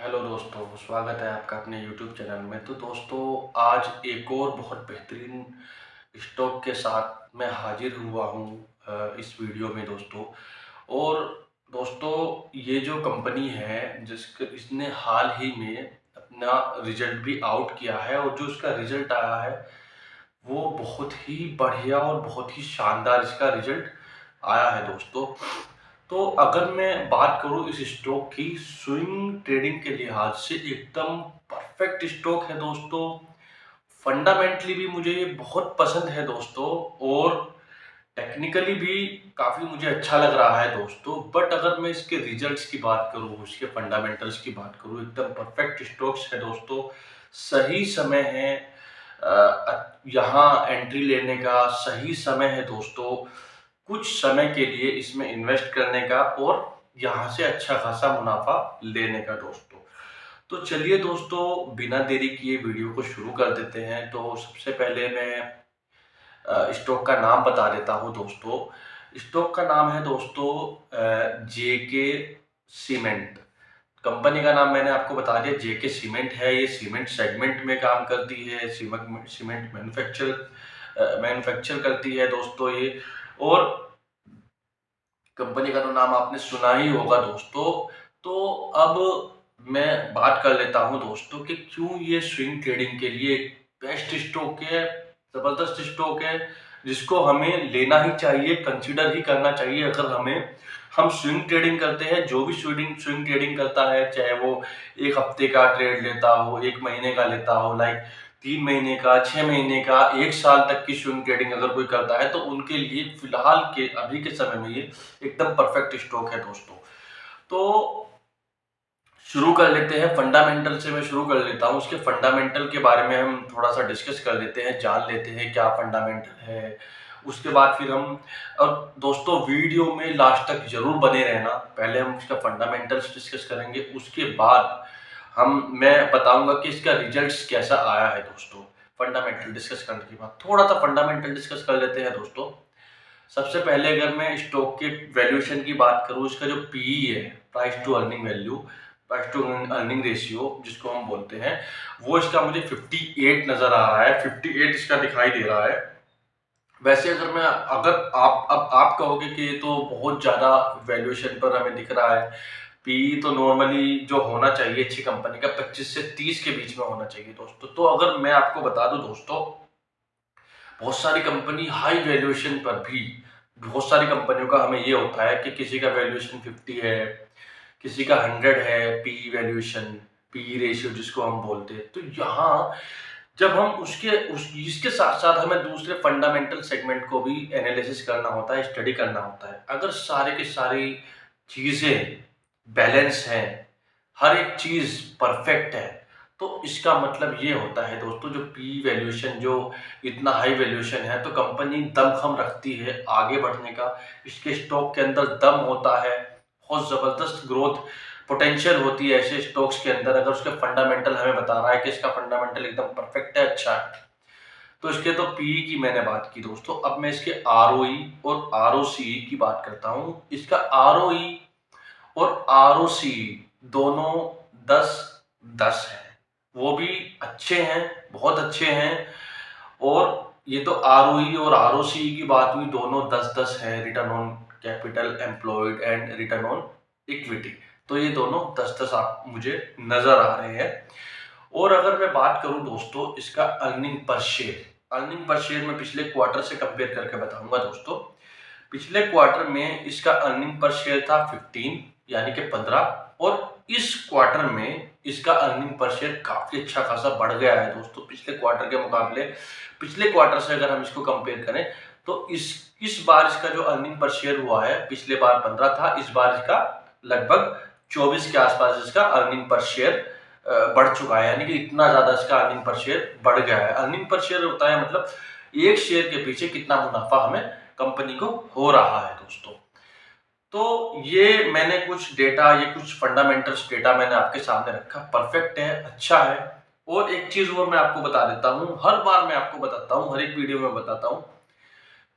Hello दोस्तों, स्वागत है आपका अपने यूट्यूब चैनल में। तो दोस्तों, आज एक और बहुत बेहतरीन स्टॉक के साथ मैं हाजिर हुआ हूँ इस वीडियो में दोस्तों। और दोस्तों, ये जो कंपनी है जिसके इसने हाल ही में अपना रिजल्ट भी आउट किया है, और जो इसका रिजल्ट आया है वो बहुत ही बढ़िया और बहुत ही शानदार इसका रिजल्ट आया है दोस्तों। तो अगर मैं बात करूं इस स्टॉक की, स्विंग ट्रेडिंग के लिहाज से एकदम परफेक्ट स्टॉक है दोस्तों। फंडामेंटली भी मुझे ये बहुत पसंद है दोस्तों, और टेक्निकली भी काफ़ी मुझे अच्छा लग रहा है दोस्तों। बट अगर मैं इसके रिजल्ट्स की बात करूं, उसके फंडामेंटल्स की बात करूं, एकदम परफेक्ट स्टॉक्स है दोस्तों। सही समय है यहाँ एंट्री लेने का, सही समय है दोस्तों कुछ समय के लिए इसमें इन्वेस्ट करने का, और यहाँ से अच्छा खासा मुनाफा लेने का दोस्तों। तो चलिए दोस्तों, बिना देरी किए वीडियो को शुरू कर देते हैं। तो सबसे पहले मैं स्टॉक का नाम बता देता हूँ दोस्तों। स्टॉक का नाम है दोस्तों जेके सीमेंट। कंपनी का नाम मैंने आपको बता दिया, जेके सीमेंट है। ये सीमेंट सेगमेंट में काम करती है, सीमेंट मैन्युफैक्चर करती है दोस्तों ये। और कंपनी का तो नाम आपने सुना ही होगा दोस्तों। तो अब मैं बात कर लेता हूं दोस्तों कि क्यों ये स्विंग ट्रेडिंग के लिए बेस्ट स्टॉक है, जबरदस्त स्टॉक है, जिसको हमें लेना ही चाहिए, कंसीडर ही करना चाहिए। अगर हम स्विंग ट्रेडिंग करते हैं, जो भी स्विंग ट्रेडिंग करता है, चाहे वो एक हफ्ते का ट्रेड लेता हो, एक महीने का लेता हो, लाइक 3 महीने का, 6 महीने का, 1 साल तक की स्विंग ट्रेडिंग अगर कोई करता है, तो उनके लिए फिलहाल के अभी के समय में ये एकदम परफेक्ट स्टॉक है दोस्तों। तो शुरू कर लेते हैं फंडामेंटल से। मैं शुरू कर लेता हूँ, उसके फंडामेंटल के बारे में हम थोड़ा सा डिस्कस कर लेते हैं, जान लेते हैं क्या फंडामेंटल है। उसके बाद फिर हम, और दोस्तों वीडियो में लास्ट तक जरूर बने रहना। पहले हम इसका फंडामेंटल्स डिस्कस करेंगे, उसके बाद मैं बताऊंगा कि इसका रिजल्ट्स कैसा आया है दोस्तों। फंडामेंटल डिस्कस करने के बाद थोड़ा सा फंडामेंटल डिस्कस कर लेते हैं दोस्तों। सबसे पहले अगर मैं स्टॉक के वैल्यूएशन की बात करूं, इसका जो पीई है, price to earning value, price to earning ratio जिसको हम बोलते हैं, वो इसका मुझे 58 नजर आ रहा है। 58 इसका दिखाई दे रहा है। वैसे अगर आप कहोगे कि ये तो बहुत ज्यादा वैल्यूएशन पर हमें दिख रहा है। पीई तो नॉर्मली जो होना चाहिए अच्छी कंपनी का 25 से 30 के बीच में होना चाहिए दोस्तों। तो अगर मैं आपको बता दूं दोस्तों, बहुत सारी कंपनी हाई वैल्यूएशन पर भी, बहुत सारी कंपनियों का हमें ये होता है कि किसी का वैल्यूएशन 50 है, किसी का 100 है, पी वैल्यूएशन, पी रेशियो जिसको हम बोलते हैं। तो यहाँ जब हम इसके साथ साथ हमें दूसरे फंडामेंटल सेगमेंट को भी एनालिसिस करना होता है, स्टडी करना होता है। अगर सारे की सारी चीजें बैलेंस हैं, हर एक चीज परफेक्ट है, तो इसका मतलब ये होता है दोस्तों, जो पी वैल्यूएशन जो इतना हाई वैल्यूएशन है, तो कंपनी दमखम रखती है आगे बढ़ने का। इसके स्टॉक के अंदर दम होता है, बहुत जबरदस्त ग्रोथ पोटेंशियल होती है ऐसे स्टॉक्स के अंदर। अगर उसके फंडामेंटल हमें बता रहा है कि इसका फंडामेंटल एकदम परफेक्ट है, अच्छा है, तो इसके तो पी की मैंने बात की दोस्तों। अब मैं इसके आरओई और आरओसी की बात करता हूं। इसका आरओई और आरओसी दोनों 10-10 है, वो भी अच्छे हैं, बहुत अच्छे हैं। और ये तो आरओई और आरओसी की बात हुई, दोनों 10-10 है, return on capital employed and return on equity. तो ये दोनों 10-10 आप मुझे नजर आ रहे हैं। और अगर मैं बात करूं दोस्तों इसका earning per share, earning per share मैं पिछले क्वार्टर से कंपेयर करके बताऊंगा दोस्तों। पिछले क्वार्टर में इसका अर्निंग पर शेयर था 15, यानी कि 15। और इस क्वार्टर में इसका अर्निंग पर शेयर काफी अच्छा खासा बढ़ गया है दोस्तों पिछले क्वार्टर के मुकाबले। पिछले क्वार्टर से अगर हम इसको कंपेयर करें, तो इस बार इसका जो अर्निंग पर शेयर हुआ है, पिछले बार 15 था, इस बार इसका लगभग 24 के आसपास इसका अर्निंग पर शेयर बढ़ चुका है। यानी कि इतना ज्यादा इसका अर्निंग पर शेयर बढ़ गया है। अर्निंग पर शेयर होता है मतलब एक शेयर के पीछे कितना मुनाफा हमें कंपनी को हो रहा है दोस्तों। तो ये मैंने कुछ डेटा, ये कुछ फंडामेंटल्स डेटा मैंने आपके सामने रखा, परफेक्ट है, अच्छा है। और एक चीज और मैं आपको बता देता हूँ, हर बार मैं आपको बताता हूँ, हर एक वीडियो में बताता हूँ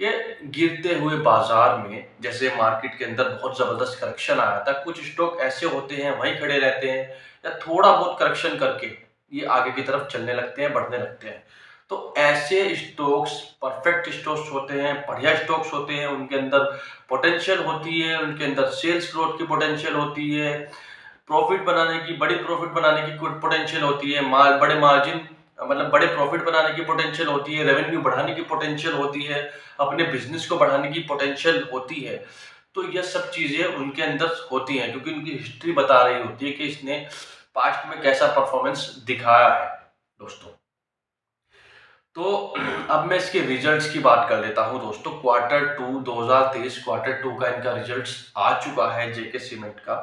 कि गिरते हुए बाजार में जैसे मार्केट के अंदर बहुत ज़बरदस्त करेक्शन आया था, कुछ स्टॉक ऐसे होते हैं वहीं खड़े रहते हैं या थोड़ा बहुत करेक्शन करके ये आगे की तरफ चलने लगते हैं, बढ़ने लगते हैं। तो ऐसे स्टॉक्स परफेक्ट स्टॉक्स होते हैं, बढ़िया स्टॉक्स होते हैं, उनके अंदर पोटेंशियल होती है, उनके अंदर सेल्स ग्रोथ की पोटेंशियल होती है, प्रॉफिट बनाने की, बड़ी प्रॉफिट बनाने की पोटेंशियल होती है, बड़े मार्जिन मतलब बड़े प्रॉफिट बनाने की पोटेंशियल होती है, रेवेन्यू बढ़ाने की पोटेंशियल होती है, अपने बिजनेस को बढ़ाने की पोटेंशियल होती है। तो ये सब चीजें उनके अंदर होती हैं क्योंकि उनकी हिस्ट्री बता रही होती है कि इसने पास्ट में कैसा परफॉर्मेंस दिखाया है दोस्तों। तो अब मैं इसके रिजल्ट्स की बात कर लेता हूं दोस्तों। क्वार्टर टू 2023 क्वार्टर टू का इनका रिजल्ट्स आ चुका है जेके सीमेंट का।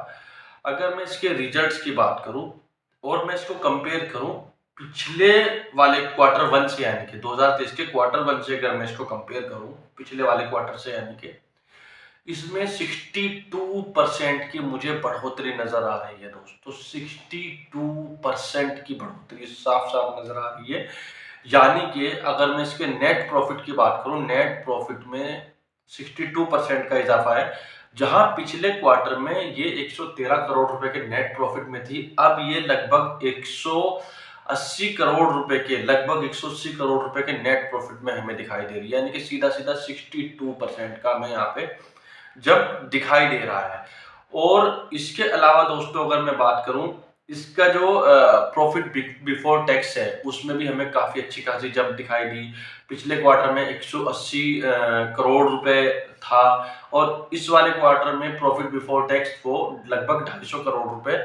अगर मैं इसके रिजल्ट्स की बात करूं और मैं इसको कंपेयर करूं पिछले वाले क्वार्टर वन से, यानी कि 2023 के क्वार्टर वन से अगर मैं इसको कंपेयर करूं पिछले वाले क्वार्टर से, यानी कि इसमें 62% की मुझे बढ़ोतरी नजर आ रही है दोस्तों। 62% की बढ़ोतरी साफ साफ नजर आ रही है। यानी कि अगर मैं इसके नेट प्रॉफिट की बात करूं, नेट प्रॉफिट में 62% का इजाफा है। जहां पिछले क्वार्टर में ये 113 करोड़ रुपए के नेट प्रॉफिट में थी, अब ये लगभग 180 करोड़ रुपए के, लगभग 180 करोड़ रुपए के नेट प्रॉफिट में हमें दिखाई दे रही है। यानी कि सीधा सीधा 62% का मैं यहाँ पे जब दिखाई दे रहा है। और इसके अलावा दोस्तों अगर मैं बात करूं, इसका जो प्रॉफिट बिफोर टैक्स है उसमें भी हमें काफी अच्छी खासी जब दिखाई दी। पिछले क्वार्टर में 180 करोड़ रुपए था और इस वाले क्वार्टर में प्रॉफिट बिफोर टैक्स वो लगभग 250 करोड़ रुपए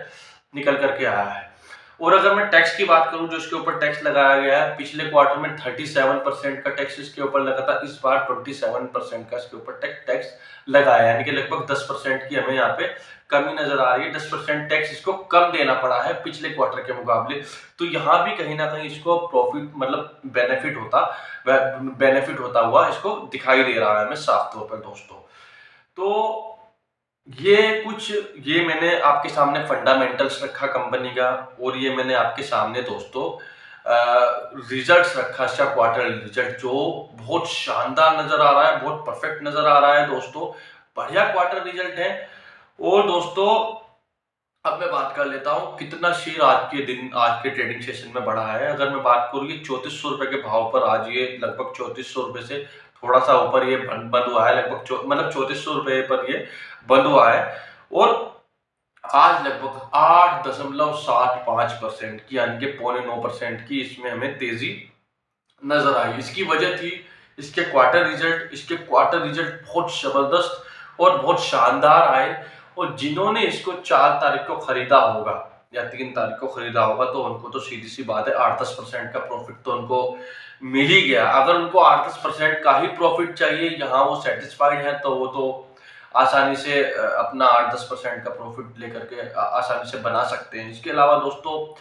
निकल करके आया है। और अगर मैं टैक्स की बात करूं, जो इसके ऊपर टैक्स लगाया गया है, पिछले क्वार्टर में 37% का टैक्स इसके ऊपर लगा था, इस बार 27% का इसके ऊपर टैक्स लगाया, यानी कि लगभग 10% की हमें यहाँ पे कमी नजर आ रही है। 10% टैक्स इसको कम देना पड़ा है पिछले क्वार्टर के मुकाबले। तो यहाँ भी कहीं ना कहीं इसको प्रॉफिट मतलब बेनिफिट होता हुआ इसको दिखाई दे रहा है हमें साफ तौर पर दोस्तों। तो ये मैंने आपके सामने फंडामेंटल्स रखा कंपनी का, और ये मैंने आपके सामने दोस्तों रिजल्ट्स रखा इसका, क्वार्टर रिजल्ट जो बहुत शानदार नजर आ रहा है, बहुत परफेक्ट नजर आ रहा है दोस्तों। बढ़िया क्वार्टर रिजल्ट है। और दोस्तों अब मैं बात कर लेता हूं कितना शेयर आज के ट्रेडिंग सेशन में बढ़ा है। अगर मैं बात करूँ, ये 3400 रुपए के भाव पर आज ये लगभग 3400 रुपए से थोड़ा सा ऊपर ये बंद हुआ है, लगभग मतलब 3400 रुपए पर ये बंद हुआ है। और आज लगभग 8.75% की, यानी कि 0.9% की इसमें हमें तेजी नजर आई। इसकी वजह थी इसके क्वार्टर रिजल्ट। इसके क्वार्टर रिजल्ट बहुत जबरदस्त और बहुत शानदार आए, और जिन्होंने इसको 4 तारीख को खरीदा होगा या 3 तारीख को खरीदा होगा तो उनको तो सीधी सी बात है 8-10% का प्रॉफिट तो उनको मिल ही गया। अगर उनको 8-10% का ही प्रॉफिट चाहिए, यहाँ वो सेटिस्फाइड है, तो वो तो आसानी से अपना 8-10% का प्रॉफिट लेकर के आसानी से बना सकते हैं। इसके अलावा दोस्तों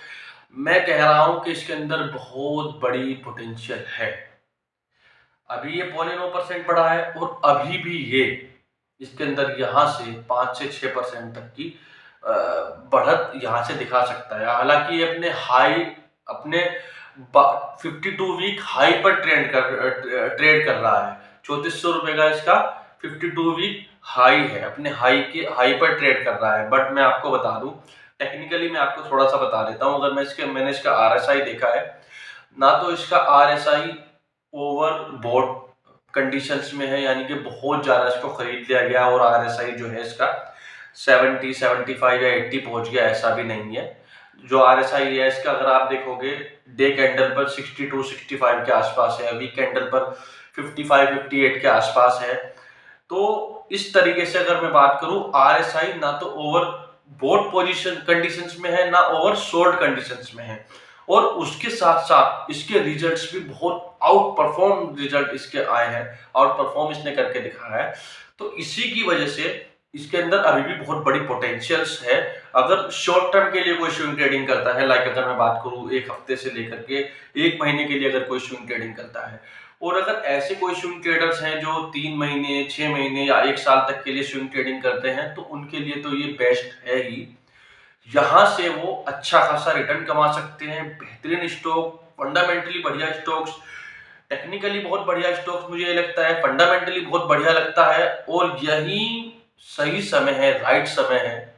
मैं कह रहा हूं कि इसके अंदर बहुत बड़ी पोटेंशियल है। अभी ये 0.9% बढ़ा है और अभी भी ये इसके अंदर यहाँ से 5 से 6% तक की बढ़त यहाँ से दिखा सकता है। हालांकि ये अपने 52 वीक हाई पर ट्रेड कर रहा है। 3400 रुपए का इसका 52 वीक हाई है, अपने हाई पर ट्रेड कर रहा है। बट मैं आपको बता दूं, टेक्निकली मैं आपको थोड़ा सा बता देता हूं। अगर मैंने इसका आरएसआई देखा है ना, तो इसका आरएसआई ओवरबॉट कंडीशंस में है, यानी कि बहुत ज्यादा इसको खरीद लिया गया और आरएसआई जो है इसका 70, 75 या 80 पहुंच गया, ऐसा भी नहीं है। जो आरएसआई है इसका अगर आप देखोगे, डे कैंडल पर 62, 65 के आसपास है, वीक कैंडल पर 55, 58 के आसपास है। तो इस तरीके से अगर मैं बात करूं, आरएसआई ना तो ओवर बोट पोजीशन कंडीशंस में है, ना ओवर शॉर्ट कंडीशंस में है, और उसके साथ साथ इसके रिजल्ट्स भी बहुत आउट परफॉर्म रिजल्ट इसके आए हैं, आउट परफॉर्म इसने करके दिखाया है। तो इसी की वजह से इसके अंदर अभी भी बहुत बड़ी पोटेंशियल्स है। अगर शॉर्ट टर्म के लिए कोई स्विंग ट्रेडिंग करता है, लाइक अगर मैं बात करूं एक हफ्ते से लेकर के एक महीने के लिए अगर कोई स्विंग ट्रेडिंग करता है, और अगर ऐसे कोई स्विंग ट्रेडर्स हैं जो 3 महीने, 6 महीने या 1 साल तक के लिए स्विंग ट्रेडिंग करते हैं, तो उनके लिए तो ये बेस्ट है ही। यहाँ से वो अच्छा खासा रिटर्न कमा सकते हैं। बेहतरीन स्टॉक, फंडामेंटली बढ़िया स्टॉक्स, टेक्निकली बहुत बढ़िया स्टॉक्स मुझे ये लगता है, फंडामेंटली बहुत बढ़िया लगता है और यही सही समय है, राइट समय है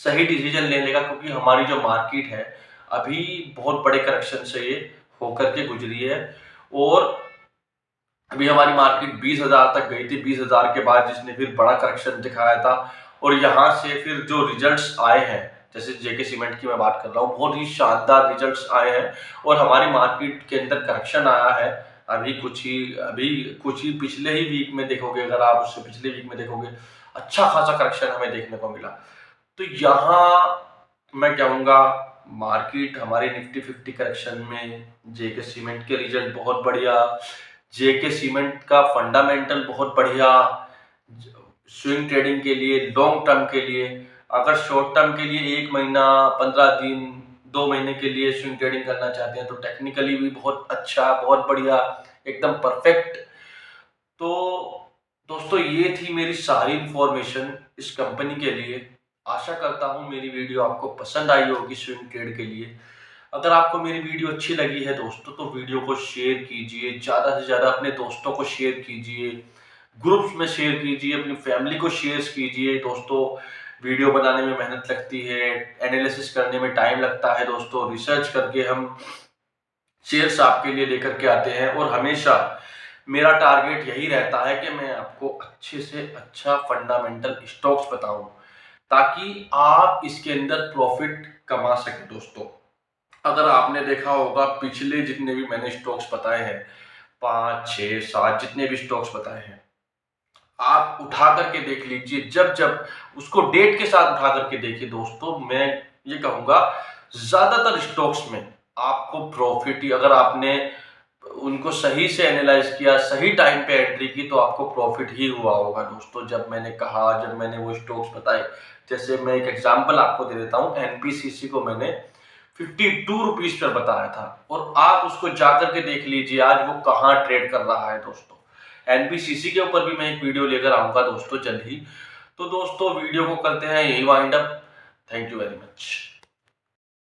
सही डिसीजन लेने का, क्योंकि हमारी जो मार्केट है अभी बहुत बड़े करेक्शन से ये होकर के गुजरी है और अभी हमारी मार्केट 20,000 तक गई थी। 20,000 के बाद जिसने फिर बड़ा करेक्शन दिखाया था और यहाँ से फिर जो रिजल्ट्स आए हैं, जैसे जेके सीमेंट की मैं बात कर रहा हूँ, बहुत ही शानदार रिजल्ट्स आए हैं और हमारी मार्केट के अंदर करेक्शन आया है। अभी कुछ ही पिछले ही वीक में देखोगे, अगर आप उससे पिछले वीक में देखोगे, अच्छा खासा करेक्शन हमें देखने को मिला। तो यहाँ मैं कहूँगा मार्केट हमारे निफ्टी 50 करेक्शन में जेके सीमेंट के रिजल्ट बहुत बढ़िया, जेके सीमेंट का फंडामेंटल बहुत बढ़िया, स्विंग ट्रेडिंग के लिए, लॉन्ग टर्म के लिए, अगर शॉर्ट टर्म के लिए 1 महीना, 15 दिन, 2 महीने के लिए स्विंग ट्रेडिंग करना चाहते हैं तो टेक्निकली भी बहुत अच्छा, बहुत बढ़िया, एकदम परफेक्ट। तो दोस्तों ये थी मेरी सारी इंफॉर्मेशन इस कंपनी के लिए। आशा करता हूँ मेरी वीडियो आपको पसंद आई होगी स्विंग ट्रेड के लिए। अगर आपको मेरी वीडियो अच्छी लगी है दोस्तों तो वीडियो को शेयर कीजिए, ज़्यादा से ज़्यादा अपने दोस्तों को शेयर कीजिए, ग्रुप्स में शेयर कीजिए, अपनी फैमिली को शेयर कीजिए। दोस्तों वीडियो बनाने में मेहनत लगती है, एनालिसिस करने में टाइम लगता है दोस्तों, रिसर्च करके हम शेयर्स आपके लिए लेकर के आते हैं और हमेशा मेरा टारगेट यही रहता है कि मैं आपको अच्छे से अच्छा फंडामेंटल स्टॉक्स बताऊं ताकि आप इसके अंदर प्रॉफिट कमा सकें दोस्तों। अगर आपने देखा होगा पिछले जितने भी मैंने स्टॉक्स बताए हैं, 5, 6, 7 जितने भी स्टॉक्स बताए हैं, आप उठा करके देख लीजिए। जब जब उसको डेट के साथ उठा करके देखिए दोस्तों, मैं ये कहूँगा ज़्यादातर स्टॉक्स में आपको प्रॉफिट ही, अगर आपने उनको सही से एनालाइज किया, सही टाइम पे एंट्री की, तो आपको प्रॉफिट ही हुआ होगा दोस्तों। जब मैंने वो स्टॉक्स बताए, जैसे मैं एक एग्जांपल आपको दे देता हूँ, एनपीसीसी को मैंने 52 रुपीज पर बताया था और आप उसको जाकर के देख लीजिए आज वो कहाँ ट्रेड कर रहा है दोस्तों। एनपीसीसी के ऊपर भी मैं एक वीडियो लेकर आऊंगा दोस्तों जल्द ही। तो दोस्तों वीडियो को करते हैं यही wind up. Thank you very much.